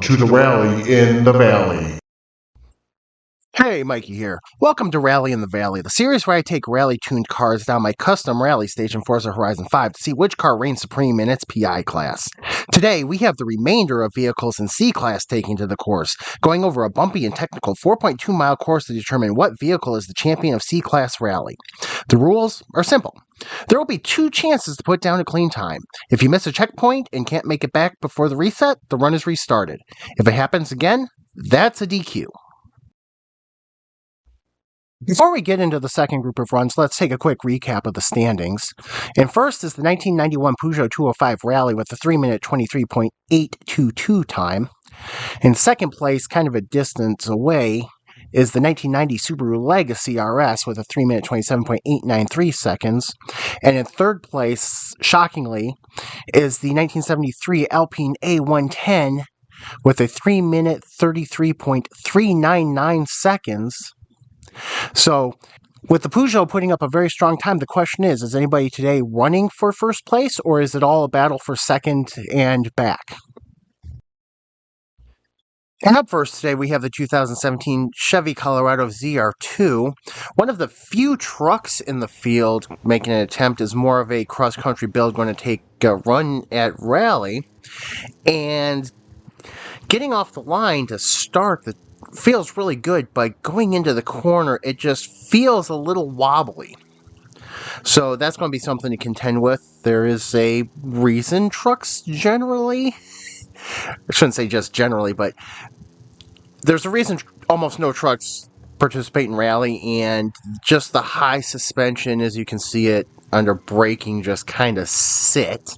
to the rally in the valley. Hey, Mikey here. Welcome to Rally in the Valley, the series where I take rally-tuned cars down my custom rally station Forza Horizon 5 to see which car reigns supreme in its PI class. Today, we have the remainder of vehicles in C-Class taking to the course, going over a bumpy and technical 4.2-mile course to determine what vehicle is the champion of C-Class Rally. The rules are simple. There will be 2 chances to put down a clean time. If you miss a checkpoint and can't make it back before the reset, the run is restarted. If it happens again, that's a DQ. Before we get into the second group of runs, let's take a quick recap of the standings. And first is the 1991 Peugeot 205 Rally with a 3-minute 23.822 time. In second place, kind of a distance away, is the 1990 Subaru Legacy RS with a 3-minute 27.893 seconds. And in third place, shockingly, is the 1973 Alpine A110 with a 3-minute 33.399 seconds. So, with the Peugeot putting up a very strong time, the question is anybody today running for first place, or is it all a battle for second and back? And up first today, we have the 2017 Chevy Colorado ZR2. One of the few trucks in the field making an attempt is more of a cross-country build going to take a run at Rally. And getting off the line to start the feels really good, but going into the corner, it just feels a little wobbly. So that's going to be something to contend with. There is a reason trucks generally, I shouldn't say just generally, but there's a reason almost no trucks participate in rally, and just the high suspension, as you can see it under braking, just kind of sit.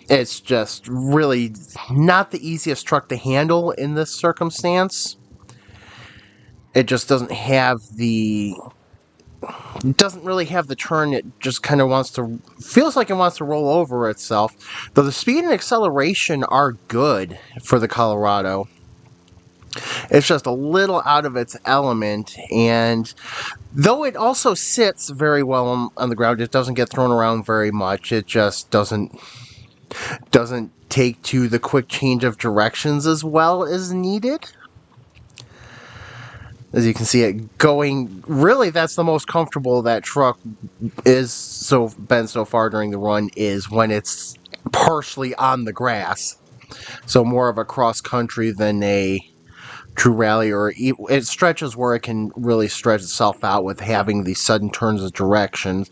It's just really not the easiest truck to handle in this circumstance. It just doesn't really have the turn. It just kind of feels like it wants to roll over itself. Though the speed and acceleration are good for the Colorado. It's just a little out of its element, and though it also sits very well on the ground, it doesn't get thrown around very much. It just doesn't take to the quick change of directions as well as needed. As you can see it going, really that's the most comfortable that truck is been so far during the run, is when it's partially on the grass. So more of a cross country than a true rally, or it stretches where it can really stretch itself out with having these sudden turns of direction.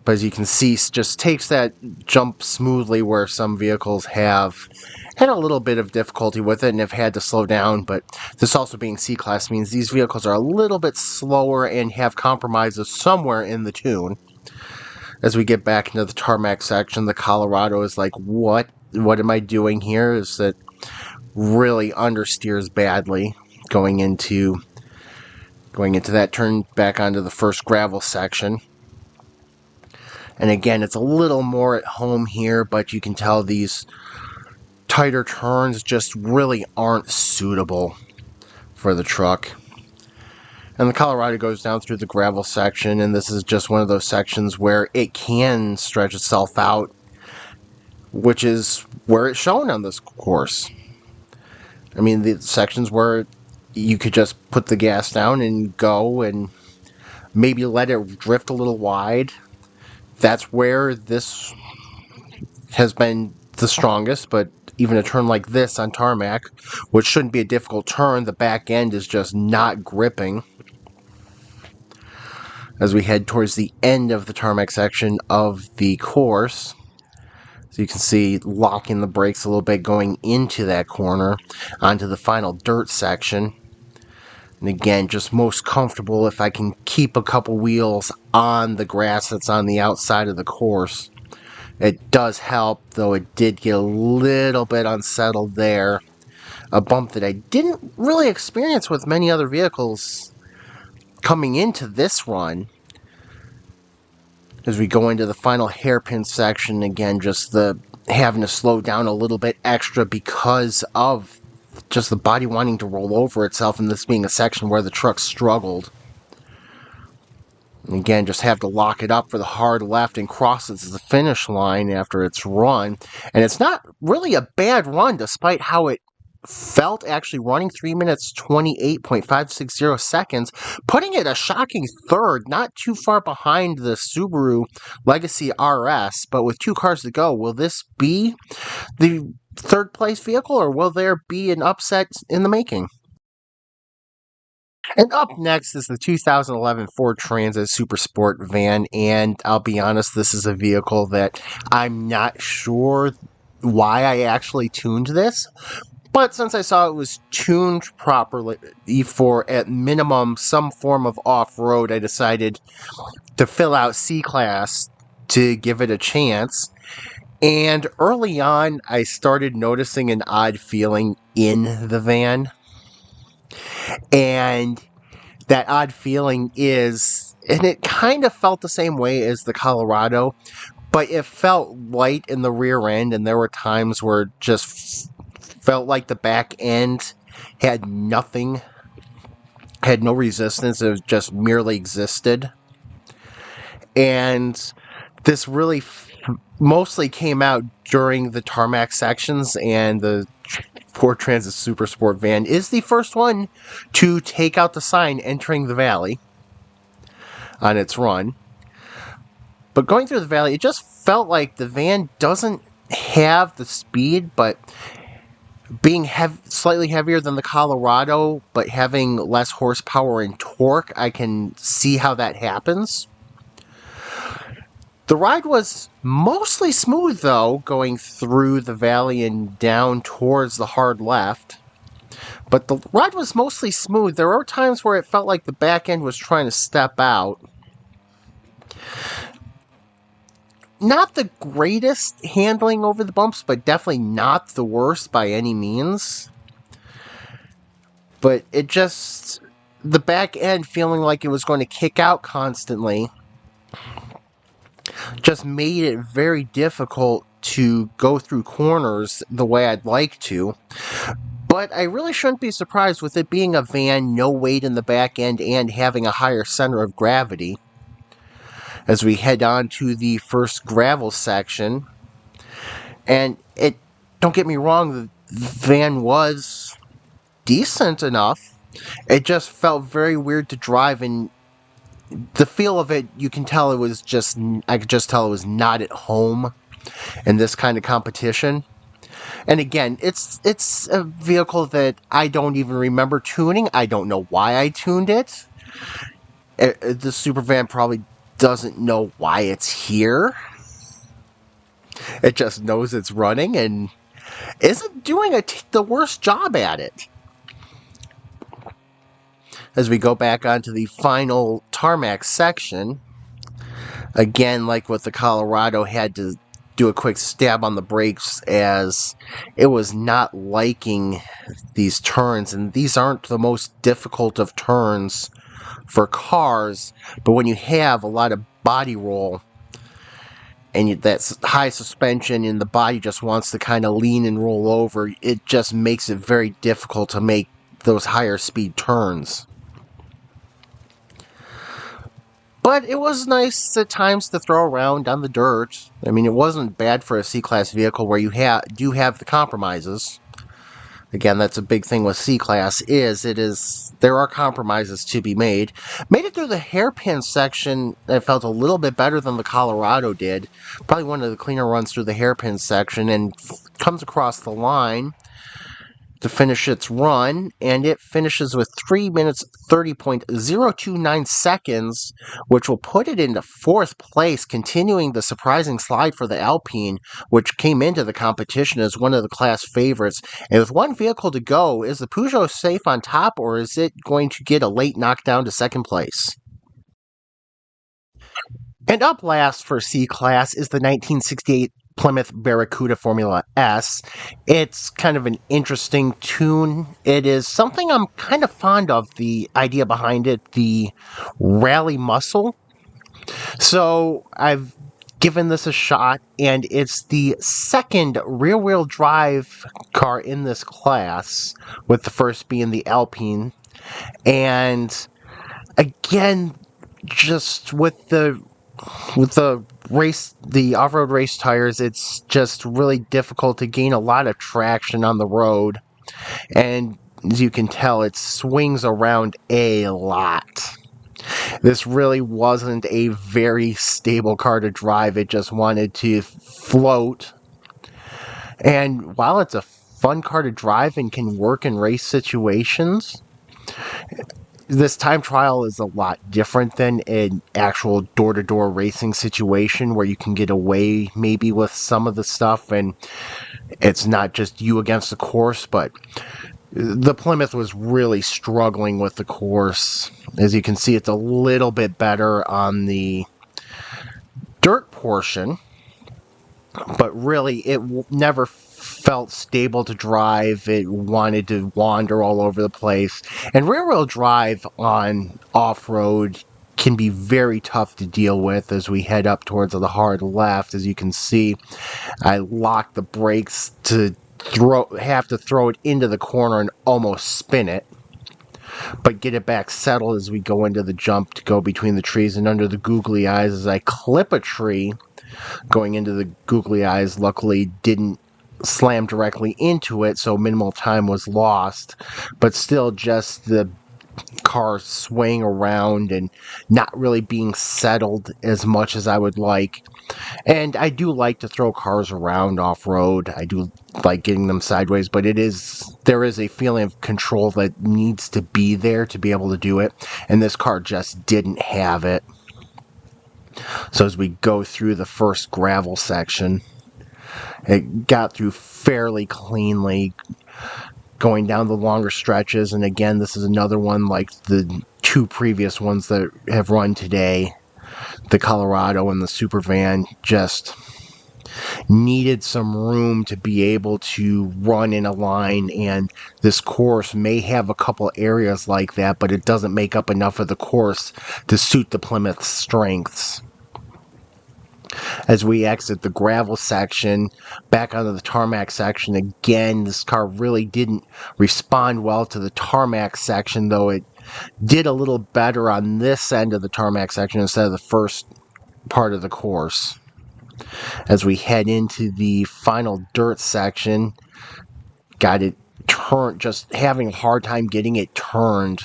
But as you can see, just takes that jump smoothly, where some vehicles have had a little bit of difficulty with it and have had to slow down. But this also being C-Class means these vehicles are a little bit slower and have compromises somewhere in the tune. As we get back into the tarmac section, the Colorado is like, what am I doing here? Is that really understeers badly going into that turn back onto the first gravel section. And again, it's a little more at home here, but you can tell these tighter turns just really aren't suitable for the truck. And the Colorado goes down through the gravel section, and this is just one of those sections where it can stretch itself out, which is where it's shown on this course. I mean, the sections where you could just put the gas down and go and maybe let it drift a little wide. That's where this has been the strongest, but even a turn like this on tarmac, which shouldn't be a difficult turn, the back end is just not gripping. As we head towards the end of the tarmac section of the course, so you can see locking the brakes a little bit going into that corner onto the final dirt section. And again, just most comfortable if I can keep a couple wheels on the grass that's on the outside of the course. It does help, though it did get a little bit unsettled there. A bump that I didn't really experience with many other vehicles coming into this run. As we go into the final hairpin section, again, just the having to slow down a little bit extra because of just the body wanting to roll over itself, and this being a section where the truck struggled. And again, just have to lock it up for the hard left and cross it to the finish line after it's run. And it's not really a bad run, despite how it felt actually running 3 minutes 28.560 seconds, putting it a shocking third, not too far behind the Subaru Legacy RS. But with 2 cars to go, will this be the third place vehicle, or will there be an upset in the making? And up next is the 2011 Ford Transit Super Sport van, and I'll be honest, this is a vehicle that I'm not sure why I actually tuned this, but since I saw it was tuned properly for, at minimum, some form of off-road, I decided to fill out C-Class to give it a chance. And early on, I started noticing an odd feeling in the van, and that odd feeling is, and it kind of felt the same way as the Colorado, but it felt light in the rear end, and there were times where it just felt like the back end had nothing, had no resistance, it just merely existed. And this really mostly came out during the tarmac sections, and the Ford Transit Super Sport van is the first one to take out the sign entering the valley on its run. But going through the valley, it just felt like the van doesn't have the speed, but being slightly heavier than the Colorado, but having less horsepower and torque, I can see how that happens. The ride was mostly smooth, though, going through the valley and down towards the hard left. But the ride was mostly smooth. There were times where it felt like the back end was trying to step out. Not the greatest handling over the bumps, but definitely not the worst by any means. But it just, the back end feeling like it was going to kick out constantly just made it very difficult to go through corners the way I'd like to. But I really shouldn't be surprised with it being a van, no weight in the back end, and having a higher center of gravity. As we head on to the first gravel section, and it, don't get me wrong, the van was decent enough. It just felt very weird to drive, and the feel of it, you can tell it was just, I could just tell it was not at home in this kind of competition. And again, it's a vehicle that I don't even remember tuning. I don't know why I tuned it. The Supervan probably doesn't know why it's here. It just knows it's running and isn't doing the worst job at it. As we go back onto the final tarmac section, again, like with the Colorado, had to do a quick stab on the brakes as it was not liking these turns, and these aren't the most difficult of turns for cars, but when you have a lot of body roll and that high suspension and the body just wants to kind of lean and roll over, it just makes it very difficult to make those higher speed turns. But it was nice at times to throw around on the dirt. I mean, it wasn't bad for a C-Class vehicle where you do have the compromises. Again, that's a big thing with C-Class, there are compromises to be made. Made it through the hairpin section. I felt a little bit better than the Colorado did. Probably one of the cleaner runs through the hairpin section, and comes across the line to finish its run, and it finishes with 3 minutes 30.029 seconds, which will put it into 4th place, continuing the surprising slide for the Alpine, which came into the competition as one of the class favorites. And with one vehicle to go, is the Peugeot safe on top, or is it going to get a late knockdown to 2nd place? And up last for C-Class is the 1968 Plymouth Barracuda Formula S. It's kind of an interesting tune. It is something I'm kind of fond of, the idea behind it, the rally muscle. So I've given this a shot, and it's the second rear-wheel drive car in this class, with the first being the Alpine. And again, just with the off-road race tires, it's just really difficult to gain a lot of traction on the road. And as you can tell, it swings around a lot. This really wasn't a very stable car to drive. It just wanted to float. And while it's a fun car to drive and can work in race situations, this time trial is a lot different than an actual door-to-door racing situation where you can get away maybe with some of the stuff and it's not just you against the course, but the Plymouth was really struggling with the course. As you can see, it's a little bit better on the dirt portion, but really it never felt stable to drive. It wanted to wander all over the place. And rear-wheel drive on off-road can be very tough to deal with as we head up towards the hard left. As you can see, I locked the brakes to have to throw it into the corner and almost spin it, but get it back settled as we go into the jump to go between the trees and under the googly eyes. As I clip a tree going into the googly eyes, luckily didn't slam directly into it, so minimal time was lost, but still just the car swaying around and not really being settled as much as I would like. And I do like to throw cars around off-road. I do like getting them sideways, but there is a feeling of control that needs to be there to be able to do it, and this car just didn't have it. So as we go through the first gravel section, it got through fairly cleanly, going down the longer stretches, and again, this is another one like the two previous ones that have run today. The Colorado and the Super Van just needed some room to be able to run in a line, and this course may have a couple areas like that, but it doesn't make up enough of the course to suit the Plymouth's strengths. As we exit the gravel section, back onto the tarmac section, again, this car really didn't respond well to the tarmac section, though it did a little better on this end of the tarmac section instead of the first part of the course. As we head into the final dirt section, got it turned, just having a hard time getting it turned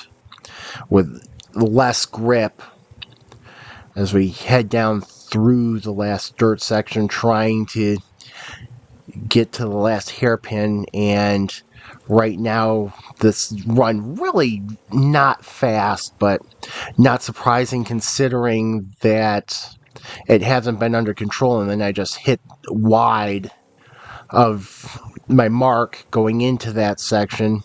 with less grip. As we head down through the last dirt section, trying to get to the last hairpin, and right now this run really not fast, but not surprising considering that it hasn't been under control, and then I just hit wide of my mark going into that section.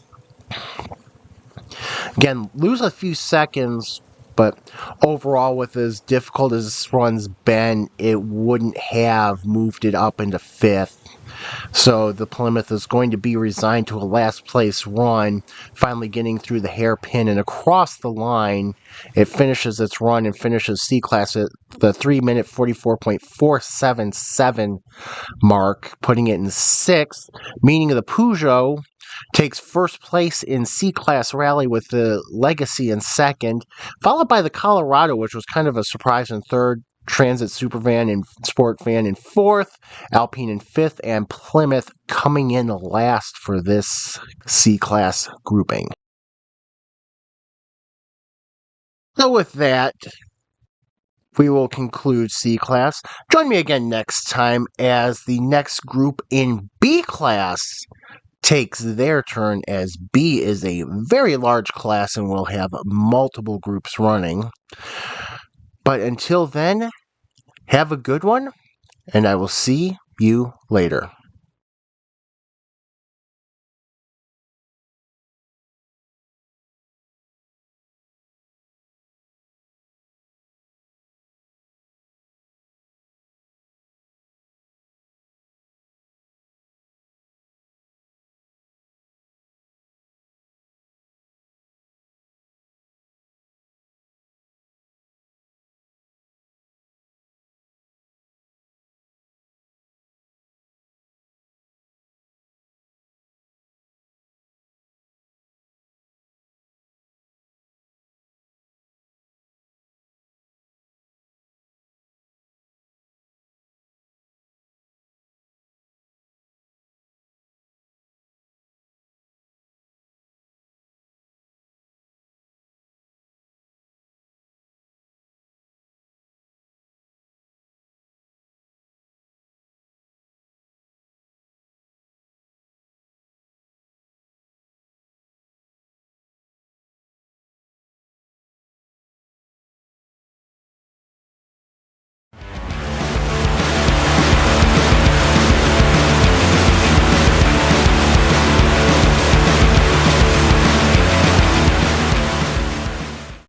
Again, lose a few seconds, but overall, with as difficult as this run's been, it wouldn't have moved it up into fifth. So the Plymouth is going to be resigned to a last place run, finally getting through the hairpin and across the line. It finishes its run and finishes C-Class at the 3-minute 44.477 mark, putting it in sixth, meaning the Peugeot takes first place in C-Class Rally with the Legacy in second, followed by the Colorado, which was kind of a surprise, in third, Transit Supervan and Sport Van in fourth, Alpine in fifth, and Plymouth coming in last for this C-Class grouping. So with that, we will conclude C-Class. Join me again next time as the next group in B-Class takes their turn, as B is a very large class and will have multiple groups running. But until then, have a good one, and I will see you later.